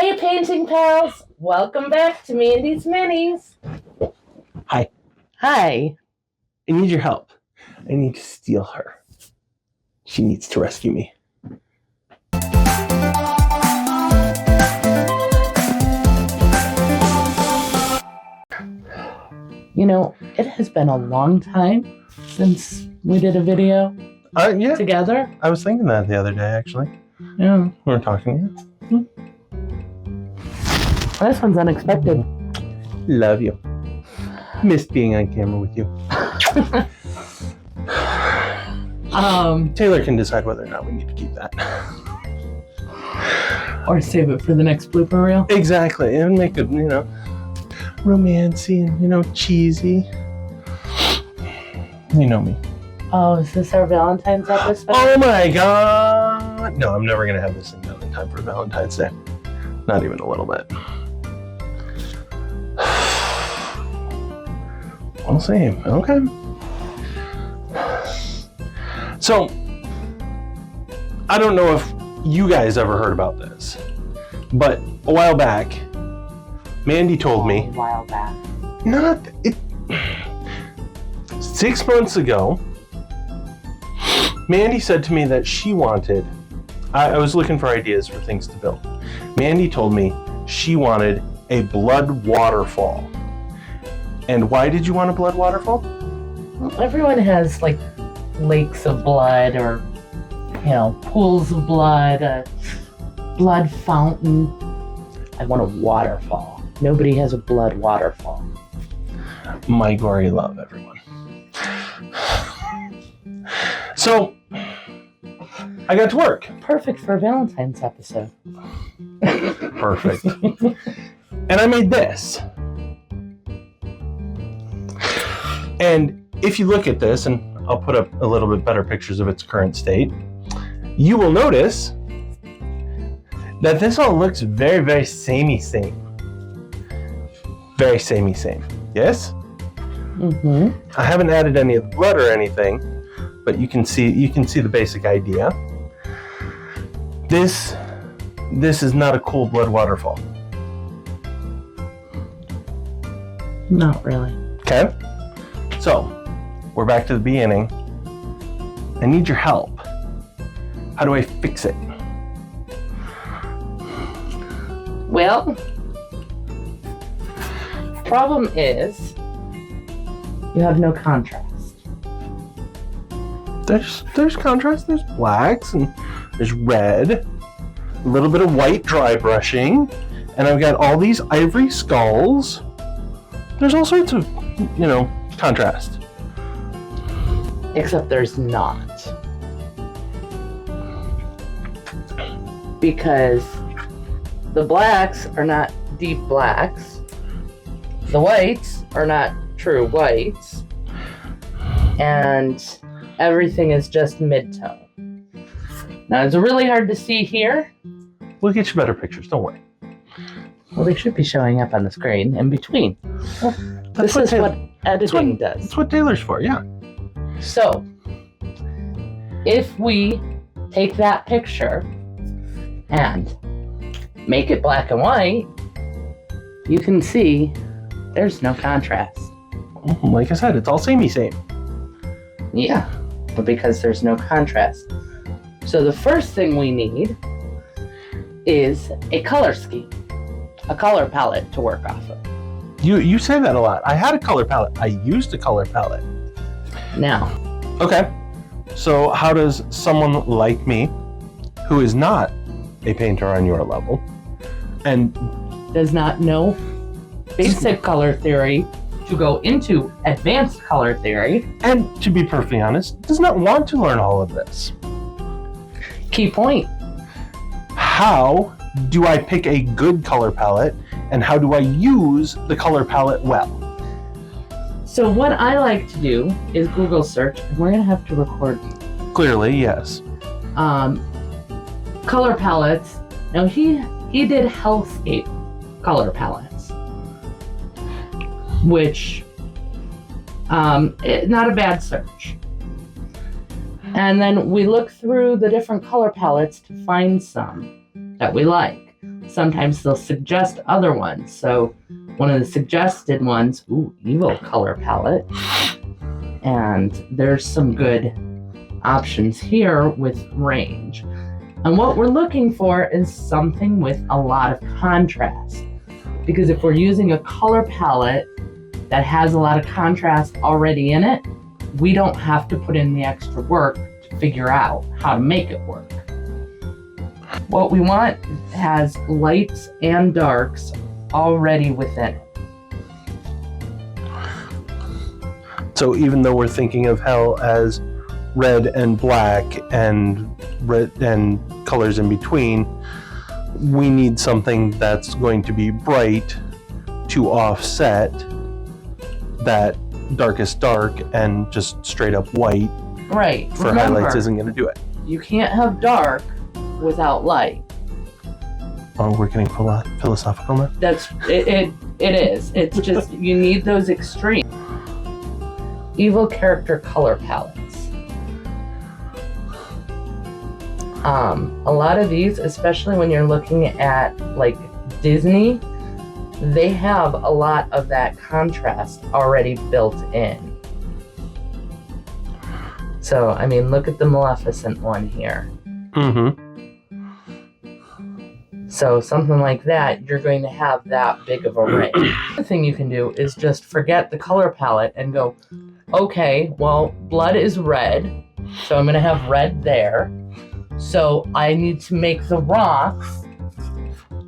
Hey, painting pals! Welcome back to Mandy's Minis. Hi. Hi. I need your help. I need to steal her. She needs to rescue me. You know, it has been a long time since we did a video Yeah. together. I was thinking that the other day, actually. Yeah. We were talking. This one's unexpected. Love you. Missed being on camera with you. Taylor can decide whether or not we need to keep that. Or save it for the next blooper reel. Exactly. And make it, romancy and, cheesy. You know me. Oh, is this our Valentine's episode? Oh my god! No, I'm never going to have this thing done in time for Valentine's Day. Not even a little bit. We'll see. Okay. So, I don't know if you guys ever heard about this, but a while back, Mandy told me. A while back. 6 months ago, Mandy said to me that she wanted. I was looking for ideas for things to build. Mandy told me she wanted a blood waterfall. And why did you want a blood waterfall? Well, everyone has like lakes of blood or, pools of blood, a blood fountain. I want a waterfall. Nobody has a blood waterfall. My gory love, everyone. So, I got to work. Perfect for a Valentine's episode. Perfect. And I made this. And if you look at this, and I'll put up a little bit better pictures of its current state, you will notice that this all looks very, very samey same. Very samey same. Yes? Mm-hmm. I haven't added any of the blood or anything, but you can see the basic idea. This is not a cool blood waterfall. Not really. Okay? So, we're back to the beginning. I need your help. How do I fix it? Well, problem is you have no contrast. There's contrast. There's blacks and there's red. A little bit of white dry brushing. And I've got all these ivory skulls. There's all sorts of, contrast. Except there's not. Because the blacks are not deep blacks. The whites are not true whites. And everything is just mid-tone. Now, it's really hard to see here. We'll get you better pictures, don't worry. Well, they should be showing up on the screen in between. Well, this is what editing does. That's what Taylor's for, yeah. So, if we take that picture and make it black and white, you can see there's no contrast. Like I said, it's all samey same. Yeah, but because there's no contrast. So the first thing we need is a color scheme, a color palette to work off of. You say that a lot. I had a color palette. I used a color palette. Now. Okay. So how does someone like me, who is not a painter on your level, and does not know basic color theory to go into advanced color theory, and to be perfectly honest, does not want to learn all of this. Key point. How do I pick a good color palette, and how do I use the color palette well? So what I like to do is Google search, and we're going to have to record. Clearly, yes. Color palettes. Now he did hellscape color palettes, which not a bad search. And then we look through the different color palettes to find some that we like. sometimes they'll suggest other ones. So one of the suggested ones, Evil color palette. And there's some good options here with range. And what we're looking for is something with a lot of contrast. Because if we're using a color palette that has a lot of contrast already in it, we don't have to put in the extra work to figure out how to make it work. What we want has lights and darks already within it. So even though we're thinking of hell as red and black and red and colors in between, we need something that's going to be bright to offset that darkest dark, and just straight up white Right. for Remember, highlights isn't going to do it. you can't have dark without light. Oh, we're getting philosophical now? That's it is. It's just you need those extremes. Evil character color palettes. A lot of these, especially when you're looking at like Disney, they have a lot of that contrast already built in. So, I mean, look at the Maleficent one here. Mm-hmm. So something like that, you're going to have that big of a range. The thing you can do is just forget the color palette and go, okay, well, blood is red, so I'm going to have red there. So I need to make the rocks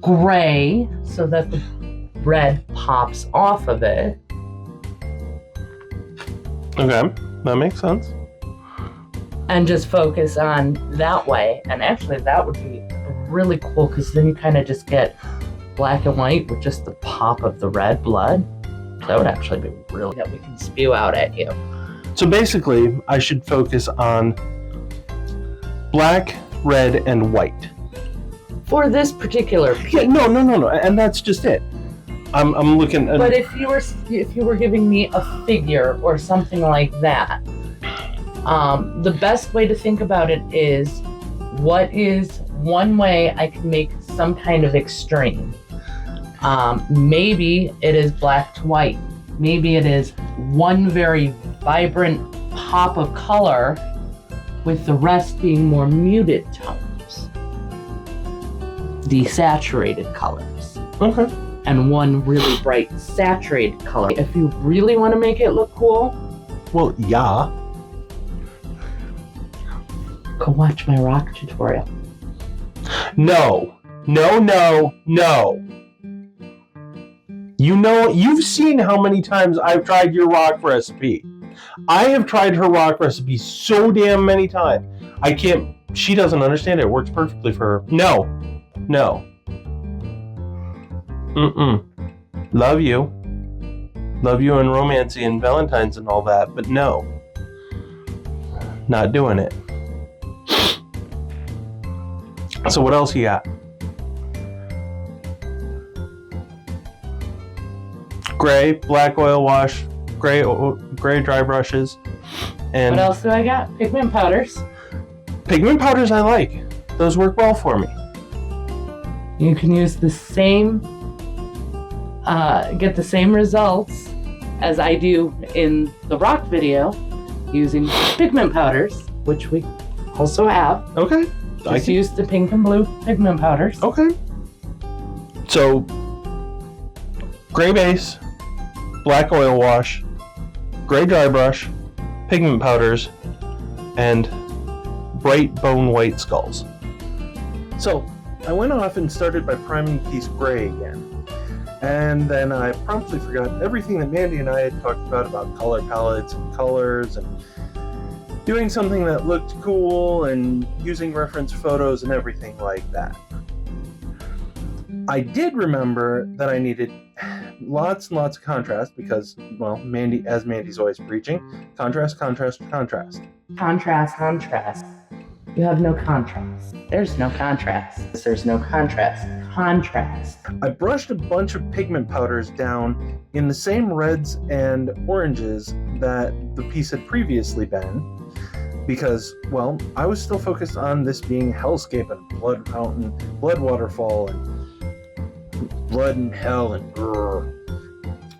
gray so that the red pops off of it. Okay, that makes sense. And just focus on that way. And actually, that would be really cool because then you kind of just get black and white with just the pop of the red blood. That would actually be really that we can spew out at you. So basically, I should focus on black, red, and white. For this particular piece. Yeah, no, and that's just it. I'm looking at... But if you were giving me a figure or something like that, the best way to think about it is, what is one way I can make some kind of extreme? Maybe it is black to white. Maybe it is one very vibrant pop of color with the rest being more muted tones. Desaturated colors. Okay. And one really bright saturated color. If you really want to make it look cool, Well, yeah. go watch my rock tutorial. No. You know, you've seen how many times I've tried your rock recipe. I have tried her rock recipe so damn many times. I can't... She doesn't understand it. It works perfectly for her. No. Love you. Love you and romancy and Valentine's and all that, but no. Not doing it. So what else you got? Gray, black oil wash, gray dry brushes, and What else do I got? Pigment powders. pigment powders I like. Those work well for me. You can use the same, get the same results as I do in the rock video using pigment powders, which we also have. Okay. Just use the pink and blue pigment powders. Okay. So, gray base, black oil wash, gray dry brush, pigment powders, and bright bone white skulls. So, I went off and started by priming the piece gray again. And then I promptly forgot everything that Mandy and I had talked about color palettes and colors and doing something that looked cool and using reference photos and everything like that. I did remember that I needed lots and lots of contrast because, well, Mandy's always preaching, contrast. Contrast. You have no contrast. There's no contrast. There's no contrast. Contrast. I brushed a bunch of pigment powders down in the same reds and oranges that the piece had previously been because, well, I was still focused on this being hellscape and blood fountain, blood waterfall, and blood and hell and grrr.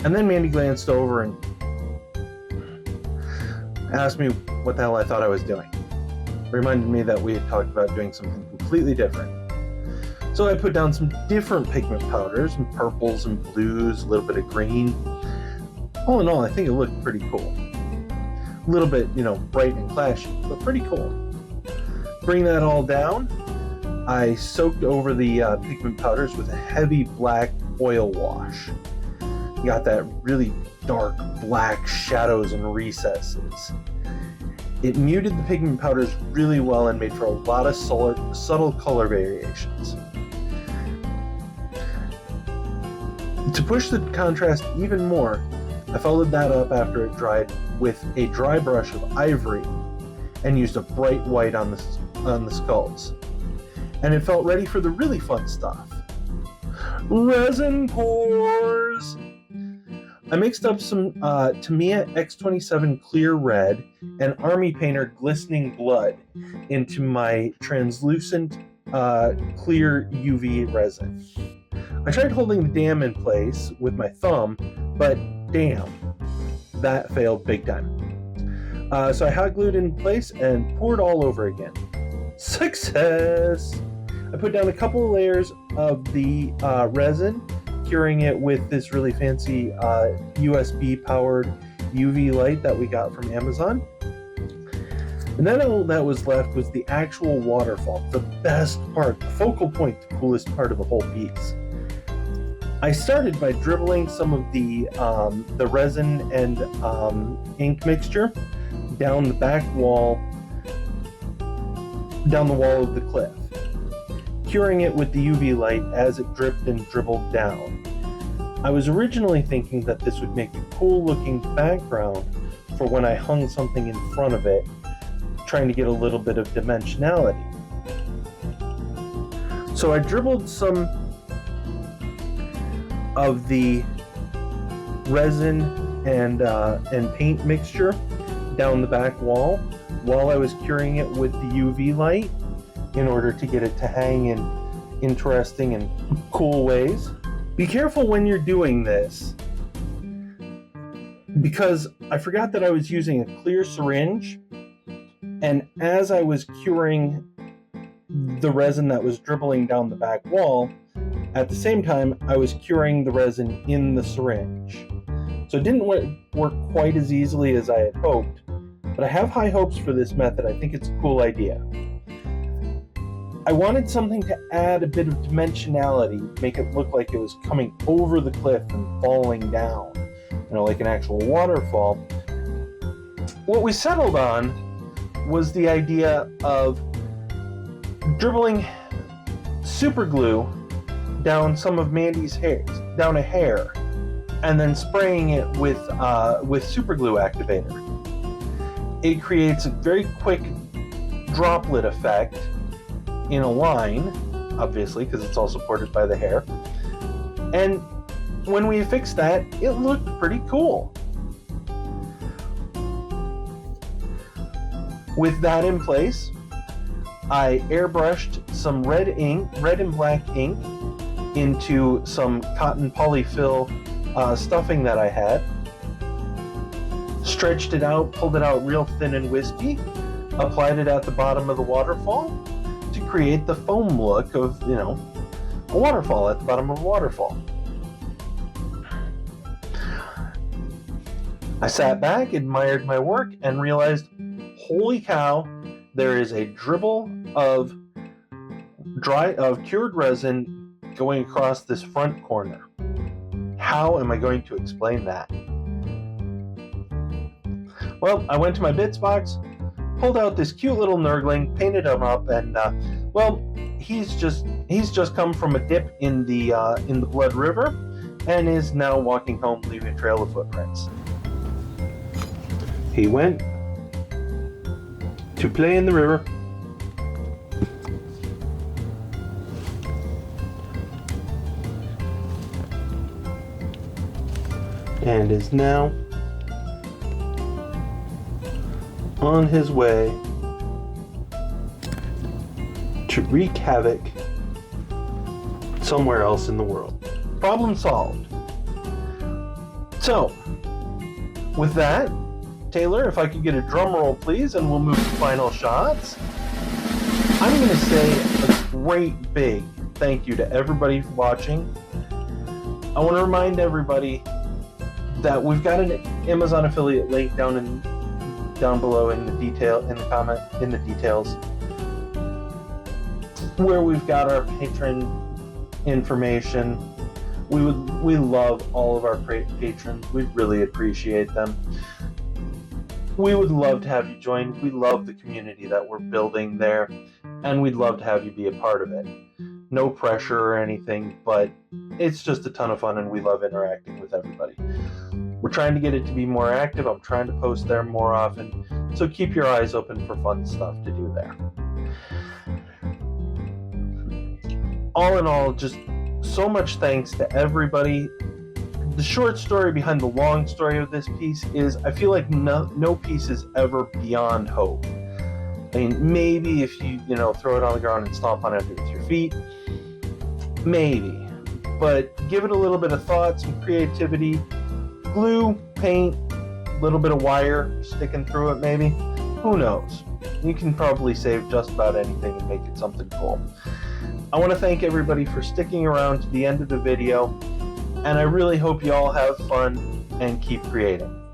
And then Mandy glanced over and asked me what the hell I thought I was doing. Reminded me that we had talked about doing something completely different. So I put down some different pigment powders, some purples and blues, a little bit of green. All in all, I think it looked pretty cool. A little bit, bright and clashy, but pretty cool. Bring that all down. I soaked over the pigment powders with a heavy black oil wash. You got that really dark black shadows and recesses. It muted the pigment powders really well and made for a lot of subtle color variations. To push the contrast even more, I followed that up after it dried with a dry brush of ivory and used a bright white on the skulls. And it felt ready for the really fun stuff. Resin pours! I mixed up some Tamiya X27 Clear Red and Army Painter Glistening Blood into my translucent clear UV resin. I tried holding the dam in place with my thumb, but damn, that failed big time. So I hot glued in place and poured all over again. Success! I put down a couple of layers of the resin, curing it with this really fancy USB powered UV light that we got from Amazon. And then all that was left was the actual waterfall, the best part, the focal point, the coolest part of the whole piece. I started by dribbling some of the resin and ink mixture down the back wall, down the wall of the cliff, curing it with the UV light as it dripped and dribbled down. I was originally thinking that this would make a cool looking background for when I hung something in front of it, trying to get a little bit of dimensionality. So I dribbled some of the resin and paint mixture down the back wall while I was curing it with the UV light in order to get it to hang in interesting and cool ways. Be careful when you're doing this, because I forgot that I was using a clear syringe, and as I was curing the resin that was dribbling down the back wall, at the same time I was curing the resin in the syringe. So it didn't work quite as easily as I had hoped, but I have high hopes for this method. I think it's a cool idea. I wanted something to add a bit of dimensionality, make it look like it was coming over the cliff and falling down, like an actual waterfall. What we settled on was the idea of dribbling super glue down some of Mandy's hair, down a hair, and then spraying it with super glue activator. It creates a very quick droplet effect in a line, obviously, because it's all supported by the hair. And when we fixed that, it looked pretty cool. With that in place, I airbrushed some red and black ink into some cotton polyfill stuffing that I had, stretched it out, pulled it out real thin and wispy, applied it at the bottom of the waterfall to create the foam look of, a waterfall at the bottom of a waterfall. I sat back, admired my work, and realized, holy cow, there is a dribble of cured resin going across this front corner. How am I going to explain that? Well, I went to my bits box, pulled out this cute little nurgling, painted him up, and he's just come from a dip in the Blood River, and is now walking home, leaving a trail of footprints. He went to play in the river. And is now on his way to wreak havoc somewhere else in the world. Problem solved. So, with that, Taylor, if I could get a drum roll, please, and we'll move to final shots. I'm going to say a great big thank you to everybody watching. I want to remind everybody that we've got an Amazon affiliate link down below in the details, where we've got our patron information. We love all of our patrons. We really appreciate them. We would love to have you join. We love the community that we're building there, and we'd love to have you be a part of it. No pressure or anything, but it's just a ton of fun, and we love interacting with everybody. We're trying to get it to be more active. I'm trying to post there more often, so keep your eyes open for fun stuff to do there. All in all, just so much thanks to everybody. The short story behind the long story of this piece is I feel like no piece is ever beyond hope. I mean, maybe if you throw it on the ground and stomp on it with your feet, maybe. But give it a little bit of thought, some creativity, glue, paint, a little bit of wire sticking through it maybe. Who knows? You can probably save just about anything and make it something cool. I want to thank everybody for sticking around to the end of the video, and I really hope you all have fun and keep creating.